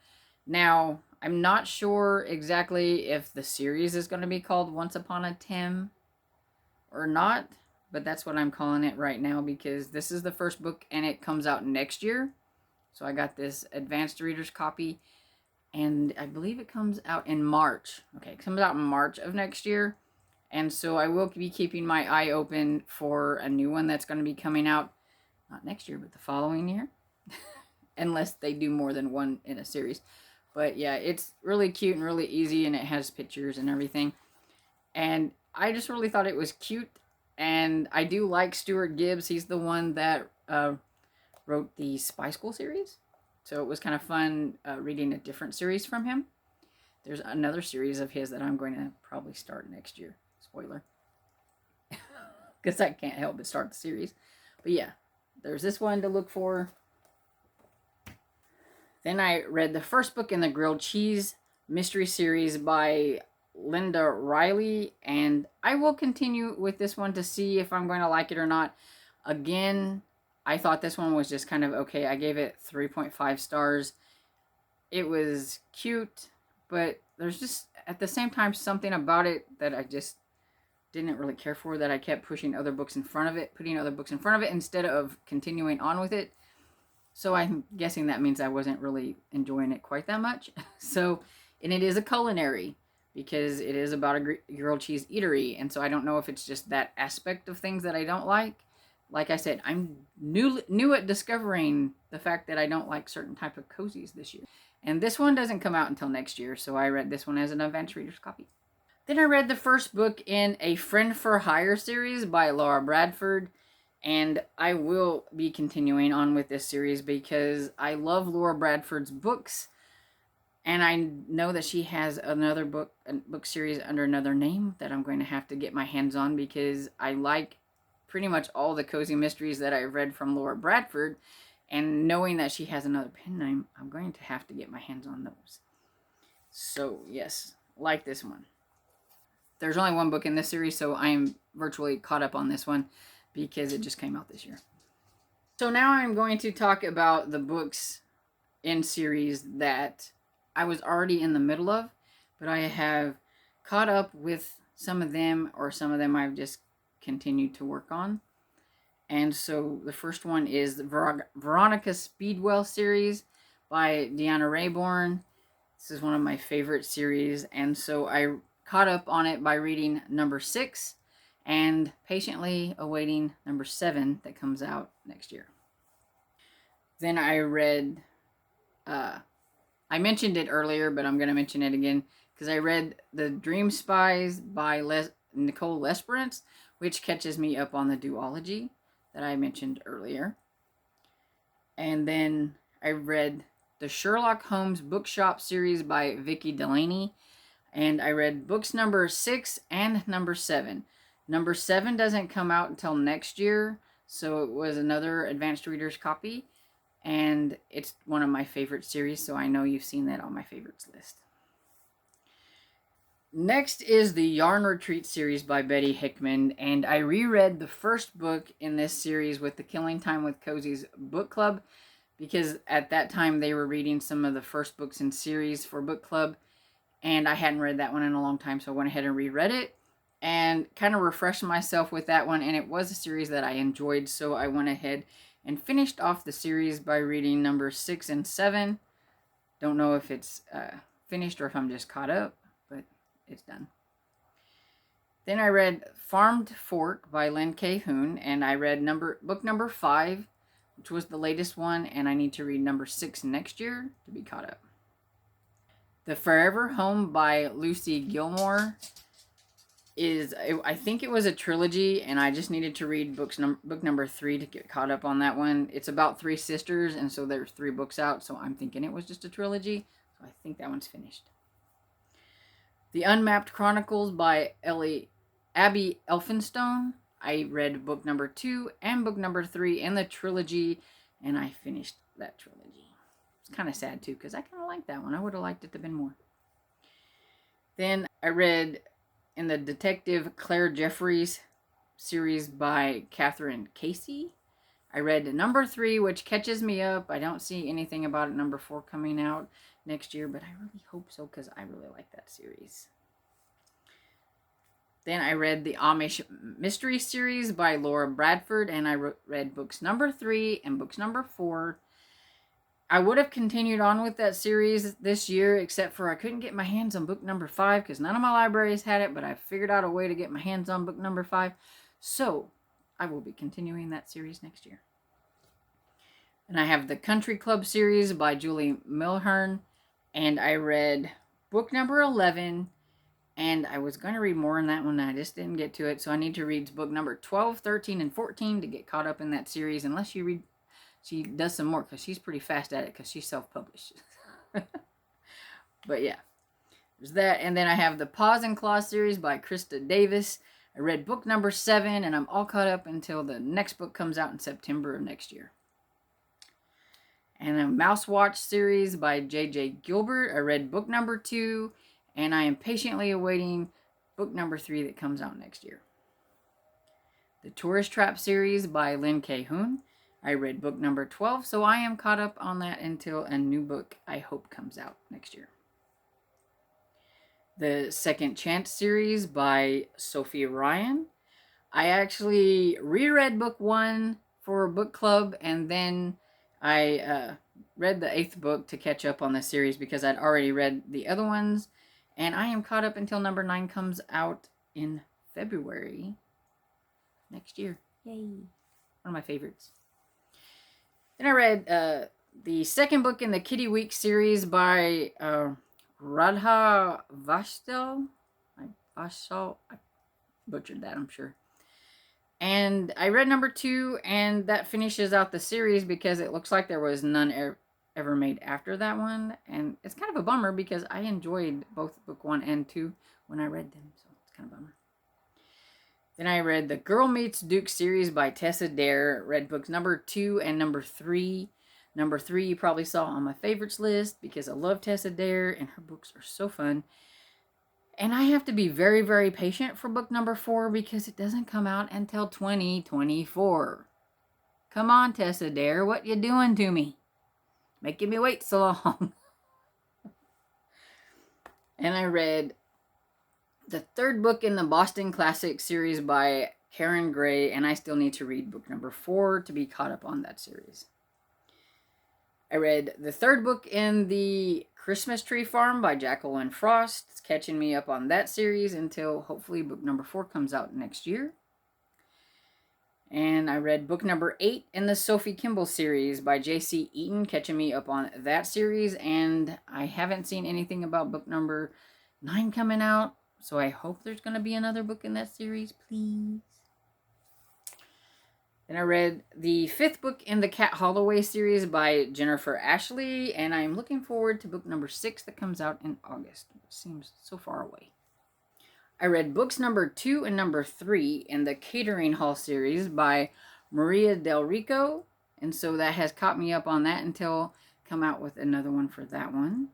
Now, I'm not sure exactly if the series is going to be called Once Upon a Tim or not, but that's what I'm calling it right now because this is the first book and it comes out next year. So I got this advanced reader's copy. And I believe it comes out in March. Okay, it comes out in March of next year. And so I will be keeping my eye open for a new one that's going to be coming out, not next year, but the following year. Unless they do more than one in a series. But yeah, it's really cute and really easy, and it has pictures and everything. And I just really thought it was cute. And I do like Stuart Gibbs. He's the one that wrote the Spy School series. So it was kind of fun reading a different series from him. There's another series of his that I'm going to probably start next year. Spoiler. Because I can't help but start the series. But yeah, there's this one to look for. Then I read the first book in the Grilled Cheese mystery series by Linda Riley. And I will continue with this one to see if I'm going to like it or not. Again, I thought this one was just kind of okay. I gave it 3.5 stars. It was cute, but there's just, at the same time, something about it that I just didn't really care for, that I kept pushing other books in front of it, putting other books in front of it instead of continuing on with it. So I'm guessing that means I wasn't really enjoying it quite that much. So, and it is a culinary, because it is about a grilled cheese eatery. And so I don't know if it's just that aspect of things that I don't like. Like I said, I'm new at discovering the fact that I don't like certain type of cozies this year. And this one doesn't come out until next year, so I read this one as an advanced reader's copy. Then I read the first book in a Friend for Hire series by Laura Bradford. And I will be continuing on with this series because I love Laura Bradford's books. And I know that she has another book series under another name that I'm going to have to get my hands on, because I like pretty much all the cozy mysteries that I've read from Laura Bradford. And knowing that she has another pen name, I'm going to have to get my hands on those. So, yes, like this one. There's only one book in this series, so I am virtually caught up on this one because it just came out this year. So now I'm going to talk about the books in series that I was already in the middle of, but I have caught up with some of them, or some of them I've just continued to work on. And so the first one is the Veronica Speedwell series by Deanna Raybourn. This is one of my favorite series, and so I caught up on it by reading number 6 and patiently awaiting number 7 that comes out next year. Then I read, I mentioned it earlier, but I'm going to mention it again, because I read The Dream Spies by Nicole Lesperance, which catches me up on the duology that I mentioned earlier. And then I read the Sherlock Holmes Bookshop series by Vicki Delaney. And I read books number 6 and number 7. Number 7 doesn't come out until next year, so it was another advanced reader's copy. And it's one of my favorite series, so I know you've seen that on my favorites list. Next is the Yarn Retreat series by Betty Hickman, and I reread the first book in this series with the Killing Time with Cozy's book club, because at that time they were reading some of the first books in series for book club, and I hadn't read that one in a long time, so I went ahead and reread it and kind of refreshed myself with that one, and it was a series that I enjoyed, so I went ahead and finished off the series by reading number 6 and 7. Don't know if it's finished or if I'm just caught up, but it's done. Then I read Farmed Fork by Len K. Hoon, and I read book number 5, which was the latest one, and I need to read number 6 next year to be caught up. The Forever Home by Lucy Gilmore is, I think it was a trilogy, and I just needed to read book number 3 to get caught up on that one. It's about 3 sisters, and so there's 3 books out, so I'm thinking it was just a trilogy, so I think that one's finished. The Unmapped Chronicles by Abby Elphinstone. I read book number 2 and book number 3 in the trilogy, and I finished that trilogy. It's kind of sad, too, because I kind of liked that one. I would have liked it to have been more. Then I read in the Detective Claire Jeffries series by Catherine Casey. I read number 3, which catches me up. I don't see anything about number 4 coming out next year, but I really hope so, because I really like that series. Then I read the Amish Mystery series by Laura Bradford, and I read books number 3 and books number 4. I would have continued on with that series this year, except for I couldn't get my hands on book number 5 because none of my libraries had it, but I figured out a way to get my hands on book number 5. So I will be continuing that series next year. And I have the Country Club series by Julie Milhern, and I read book number 11, and I was going to read more in that one, and I just didn't get to it, so I need to read book number 12, 13, and 14 to get caught up in that series, unless you read... She does some more because she's pretty fast at it because she's self-published. But yeah, there's that. And then I have the Paws and Claws series by Krista Davis. I read book number 7, and I'm all caught up until the next book comes out in September of next year. And a Mouse Watch series by J.J. Gilbert. I read book number 2, and I am patiently awaiting book number 3 that comes out next year. The Tourist Trap series by Lynn K. Hoon. I read book number 12, so I am caught up on that until a new book, I hope, comes out next year. The Second Chance series by Sophie Ryan. I actually reread book 1 for book club, and then I read the 8th book to catch up on the series because I'd already read the other ones, and I am caught up until number 9 comes out in February next year. Yay. One of my favorites. Then I read the second book in the Kitty Week series by Radha Vashtel. I butchered that, I'm sure. And I read number 2, and that finishes out the series because it looks like there was none ever made after that one. And it's kind of a bummer because I enjoyed both book 1 and 2 when I read them. So it's kind of a bummer. Then I read the Girl Meets Duke series by Tessa Dare. Read books number 2 and number 3. Number 3 you probably saw on my favorites list because I love Tessa Dare and her books are so fun. And I have to be very, very patient for book number 4 because it doesn't come out until 2024. Come on, Tessa Dare, what you doing to me? Making me wait so long. And I read the 3rd book in the Boston Classic series by Karen Gray, and I still need to read book number 4 to be caught up on that series. I read the 3rd book in the Christmas Tree Farm by Jacqueline Frost. It's catching me up on that series until hopefully book number 4 comes out next year. And I read book number 8 in the Sophie Kimball series by J.C. Eaton, catching me up on that series. And I haven't seen anything about book number 9 coming out. So I hope there's going to be another book in that series, please. Then I read the 5th book in the Cat Holloway series by Jennifer Ashley, and I'm looking forward to book number 6 that comes out in August. It seems so far away. I read books number 2 and number 3 in the Catering Hall series by Maria Del Rico, and so that has caught me up on that until I come out with another one for that one.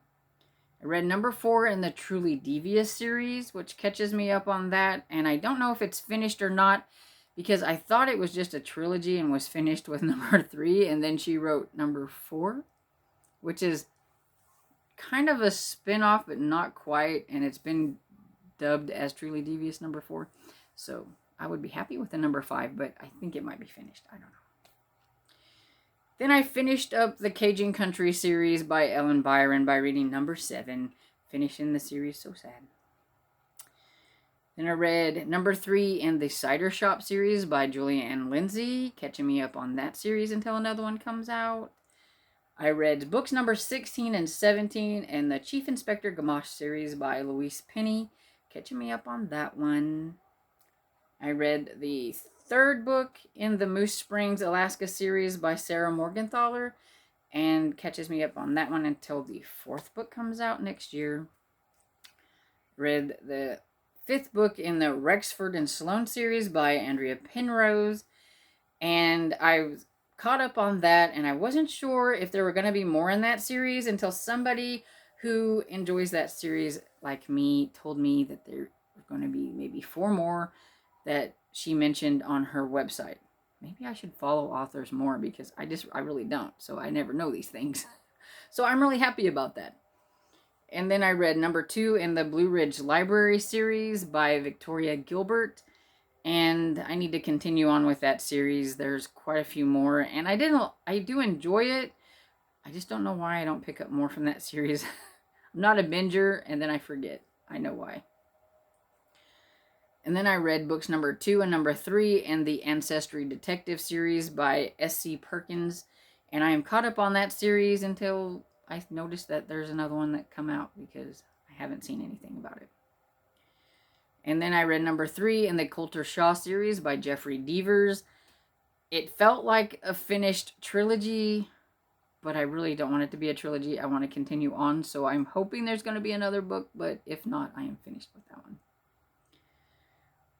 I read number 4 in the Truly Devious series, which catches me up on that. And I don't know if it's finished or not because I thought it was just a trilogy and was finished with number 3. And then she wrote number 4, which is kind of a spin-off, but not quite. And it's been dubbed as Truly Devious number 4. So I would be happy with the number 5, but I think it might be finished. I don't know. Then I finished up the Cajun Country series by Ellen Byron by reading number 7. Finishing the series, so sad. Then I read number 3 in the Cider Shop series by Julianne Lindsay, catching me up on that series until another one comes out. I read books number 16 and 17 in the Chief Inspector Gamache series by Louise Penny, catching me up on that one. I read the 3rd book in the Moose Springs, Alaska series by Sarah Morgenthaler, and catches me up on that one until the 4th book comes out next year. Read the 5th book in the Rexford and Sloane series by Andrea Penrose, and I was caught up on that, and I wasn't sure if there were going to be more in that series until somebody who enjoys that series like me told me that there were going to be maybe 4 more that she mentioned on her website. Maybe I should follow authors more because I really don't. So I never know these things. So I'm really happy about that. And then I read number 2 in the Blue Ridge Library series by Victoria Gilbert. And I need to continue on with that series. There's quite a few more. And I do enjoy it. I just don't know why I don't pick up more from that series. I'm not a binger, and then I forget. I know why. And then I read books number 2 and number 3 in the Ancestry Detective series by S.C. Perkins. And I am caught up on that series until I noticed that there's another one that come out, because I haven't seen anything about it. And then I read number 3 in the Coulter Shaw series by Jeffrey Devers. It felt like a finished trilogy, but I really don't want it to be a trilogy. I want to continue on, so I'm hoping there's going to be another book, but if not, I am finished with that one.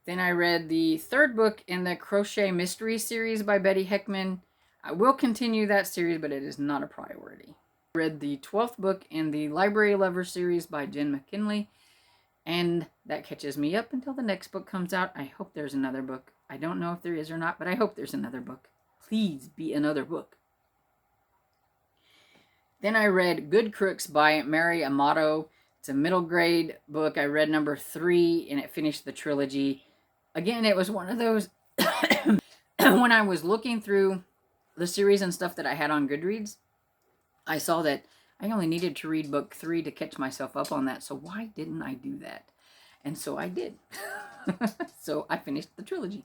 Then I read the 3rd book in the Crochet Mystery series by Betty Heckman. I will continue that series, but it is not a priority. I read the 12th book in the Library Lover series by Jen McKinley, and that catches me up until the next book comes out. I hope there's another book. I don't know if there is or not, but I hope there's another book. Please be another book. Then I read Good Crooks by Mary Amato. It's a middle grade book. I read number 3, and it finished the trilogy. Again, it was one of those, when I was looking through the series and stuff that I had on Goodreads, I saw that I only needed to read book 3 to catch myself up on that. So why didn't I do that? And so I did. So I finished the trilogy.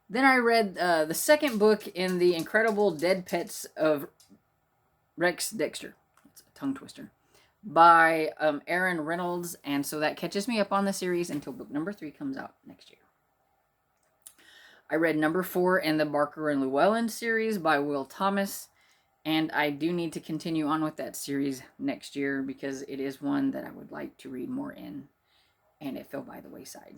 Then I read the 2nd book in the Incredible Dead Pets of Rex Dexter. It's a tongue twister. By Aaron Reynolds. And so that catches me up on the series until book number 3 comes out next year. I read number 4 in the Barker and Llewellyn series by Will Thomas. And I do need to continue on with that series next year, because it is one that I would like to read more in. And it fell by the wayside.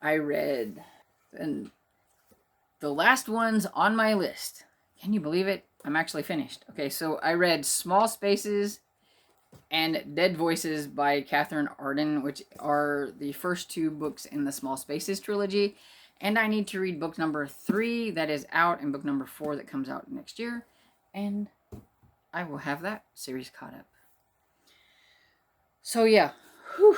I read the last ones on my list. Can you believe it? I'm actually finished. Okay, so I read Small Spaces and Dead Voices by Catherine Arden, which are the first 2 books in the Small Spaces trilogy. And I need to read book number 3 that is out, and book number 4 that comes out next year. And I will have that series caught up. So yeah, whew.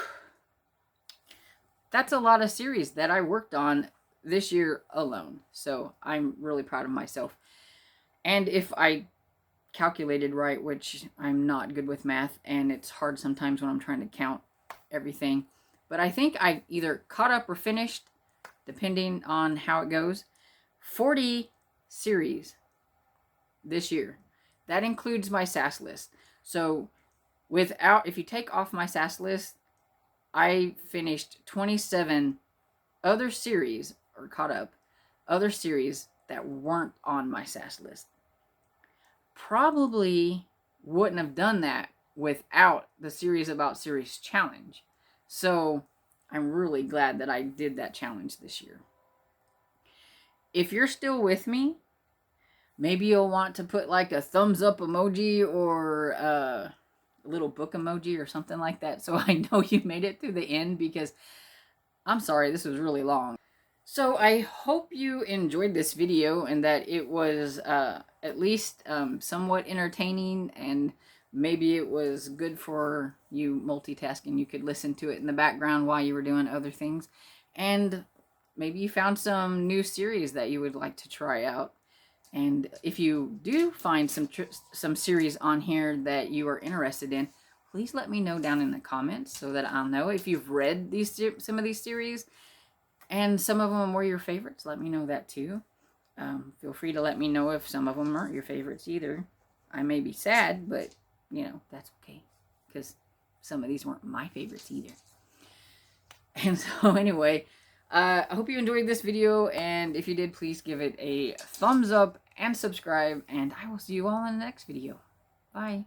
That's a lot of series that I worked on this year alone. So I'm really proud of myself. And if I calculated right, which I'm not good with math, and it's hard sometimes when I'm trying to count everything, but I think I either caught up or finished, depending on how it goes, 40 series this year. That includes my SAS list. So if you take off my SAS list, I finished 27 other series, or caught up, other series that weren't on my SAS list. Probably wouldn't have done that without the Series About Series challenge. So I'm really glad that I did that challenge this year. If you're still with me, maybe you'll want to put like a thumbs up emoji or a little book emoji or something like that, so I know you made it to the end, because I'm sorry, this was really long. So I hope you enjoyed this video, and that it was at least somewhat entertaining, and maybe it was good for you multitasking. You could listen to it in the background while you were doing other things. And maybe you found some new series that you would like to try out. And if you do find some series on here that you are interested in, please let me know down in the comments so that I'll know if you've read some of these series. And some of them were your favorites. Let me know that too. Feel free to let me know if some of them aren't your favorites either. I may be sad, but, you know, that's okay. Because some of these weren't my favorites either. And so anyway, I hope you enjoyed this video. And if you did, please give it a thumbs up and subscribe. And I will see you all in the next video. Bye.